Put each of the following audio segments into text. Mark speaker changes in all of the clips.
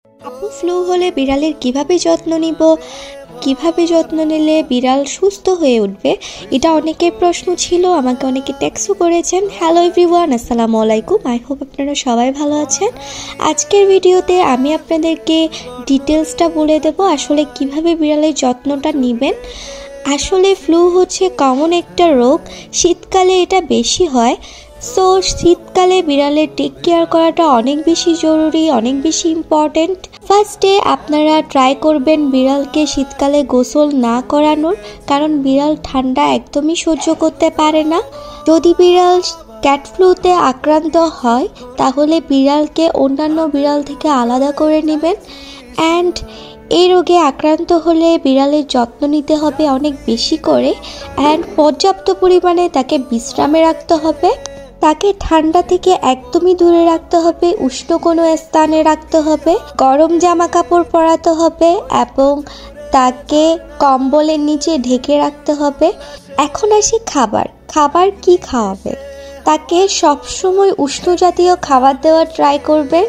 Speaker 1: আপু, ফ্লু হলে বিড়ালের কিভাবে যত্ন নিব, কিভাবে যত্ন নিলে বিড়াল সুস্থ হয়ে উঠবে, এটা অনেকের প্রশ্ন ছিল। আমাকে অনেকে টেক্সটও করেছেন। হ্যালো এভরিওয়ান, আসসালামু আলাইকুম। আই হোপ আপনারা সবাই ভালো আছেন। আজকের ভিডিওতে আমি আপনাদেরকে ডিটেলসটা বলে দেব আসলে কিভাবে বিড়ালের যত্নটা নেবেন। আসলে ফ্লু হচ্ছে কমন একটা রোগ, শীতকালে এটা বেশি হয়। সো শীতকালে বিড়ালের টেক কেয়ার করাটা অনেক বেশি জরুরি, অনেক বেশি ইম্পর্টেন্ট। ফার্স্টে আপনারা ট্রাই করবেন বিড়ালকে শীতকালে গোসল না করানোর, কারণ বিড়াল ঠান্ডা একদমই সহ্য করতে পারে না। যদি বিড়াল ক্যাট ফ্লুতে আক্রান্ত হয় তাহলে বিড়ালকে অন্যান্য বিড়াল থেকে আলাদা করে নেবেন। অ্যান্ড এই রোগে আক্রান্ত হলে বিড়ালের যত্ন নিতে হবে অনেক বেশি করে, অ্যান্ড পর্যাপ্ত পরিমাণে তাকে বিশ্রামে রাখতে হবে। তাকে ঠান্ডা থেকে একদমই দূরে রাখতে হবে, উষ্ণ কোনো স্থানে রাখতে হবে, গরম জামা কাপড় পরাতে হবে এবং তাকে কম্বলের নিচে ঢেকে রাখতে হবে। এখন আসি খাবার কি খাওয়াবে। তাকে সবসময় উষ্ণ জাতীয় খাবার দেওয়ার ট্রাই করবেন।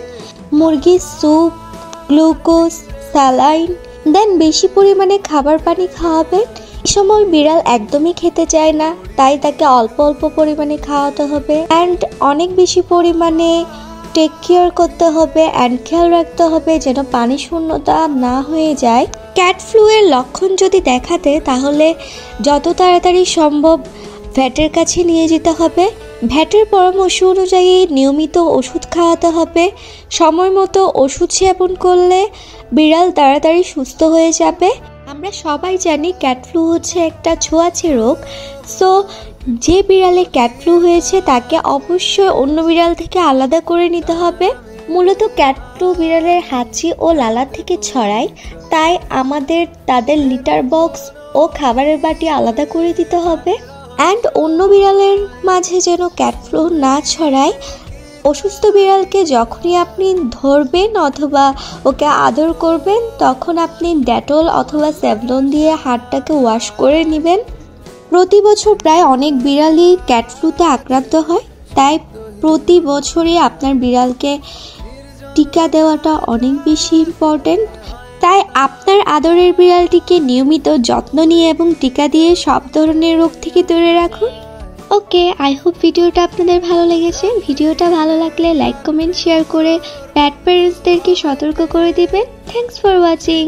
Speaker 1: মুরগির স্যুপ, গ্লুকোজ, স্যালাইন, দেন বেশি পরিমাণে খাবার পানি খাওয়াবেন। এই সময় বিড়াল একদমই খেতে চায় না, তাই তাকে অল্প অল্প পরিমাণে খাওয়াতে হবে। অ্যান্ড অনেক বেশি পরিমাণে টেক কেয়ার করতে হবে অ্যান্ড খেয়াল রাখতে হবে যেন পানি শূন্যতা না হয়ে যায়। ক্যাট ফ্লু এর লক্ষণ যদি দেখা দেয় তাহলে যত তাড়াতাড়ি সম্ভব ভেটের কাছে নিয়ে যেতে হবে। ভেটের পরামর্শ অনুযায়ী নিয়মিত ওষুধ খাওয়াতে হবে। সময় মতো ওষুধ সেবন করলে বিড়াল তাড়াতাড়ি সুস্থ হয়ে যাবে। আমরা সবাই জানি ক্যাট ফ্লু হচ্ছে একটা ছোঁয়াচে রোগ। সো যে বিড়ালে ক্যাট ফ্লু হয়েছে তাকে অবশ্যই অন্য বিড়াল থেকে আলাদা করে নিতে হবে। মূলত ক্যাট ফ্লু বিড়ালের হাঁচি ও লালা থেকে ছড়ায়, তাই আমাদের তাদের লিটার বক্স ও খাবারের বাটি আলাদা করে দিতে হবে। অ্যান্ড অন্য বিড়ালের মাঝে যেন ক্যাট ফ্লু না ছড়ায়। অসুস্থ বিড়ালকে যখনই আপনি ধরবেন অথবা ওকে আদর করবেন তখন আপনি ডেটল অথবা স্যাভলন দিয়ে হাতটাকে ওয়াশ করে নেবেন। প্রতি বছর প্রায় অনেক বিড়ালই ক্যাট ফ্লুতে আক্রান্ত হয়, তাই প্রতি বছরই আপনার বিড়ালকে টিকা দেওয়াটা অনেক বেশি ইম্পর্টেন্ট। তাই আপনার আদরের বিড়ালটিকে নিয়মিত যত্ন নিয়ে এবং টিকা দিয়ে সব ধরনের রোগ থেকে দূরে রাখুন। ওকে, আই হোপ ভিডিওটা আপনাদের ভালো লেগেছে। ভিডিওটা ভালো লাগলে লাইক, কমেন্ট, শেয়ার করে প্যাট প্যারেন্টসদেরকে সতর্ক করে দিবেন। Thanks for watching.